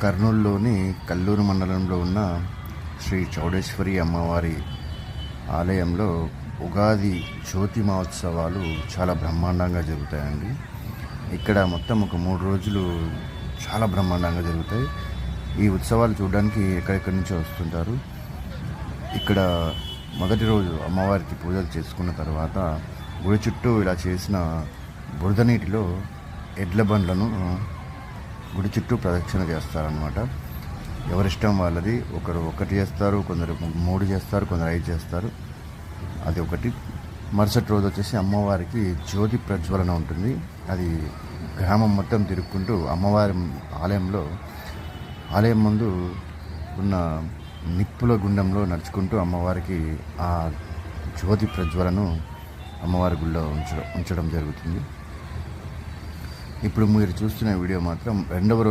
కర్నూలులోని కల్లూరు మండలంలో ఉన్న శ్రీ చౌడేశ్వరి అమ్మవారి ఆలయంలో ఉగాది జ్యోతి మహోత్సవాలు చాలా బ్రహ్మాండంగా జరుగుతాయండి. ఇక్కడ మొత్తం ఒక 3 రోజులు చాలా బ్రహ్మాండంగా జరుగుతాయి. ఈ ఉత్సవాలు చూడడానికి ఎక్కడెక్కడి నుంచో వస్తుంటారు. ఇక్కడ మొదటి రోజు అమ్మవారికి పూజలు చేసుకున్న తర్వాత గుడి చుట్టూ ఇలా చేసిన బురద నీటిలో ఎడ్ల బండ్లను గుడి చుట్టూ ప్రదక్షిణ చేస్తారనమాట. ఎవరిష్టం వాళ్ళది. ఒకరు 1 చేస్తారు, కొందరు 3 చేస్తారు, కొందరు 5 చేస్తారు. అది ఒకటి. మరుసటి రోజు వచ్చేసి అమ్మవారికి జ్యోతి ప్రజ్వలన ఉంటుంది. అది గ్రామం మొత్తం తిరుక్కుంటూ అమ్మవారి ఆలయం ముందు ఉన్న నిప్పుల గుండంలో నడుచుకుంటూ అమ్మవారికి ఆ జ్యోతి ప్రజ్వలను అమ్మవారి గుళ్ళో ఉంచడం జరుగుతుంది. ఇప్పుడు మీరు చూస్తున్న వీడియో మాత్రం 2వ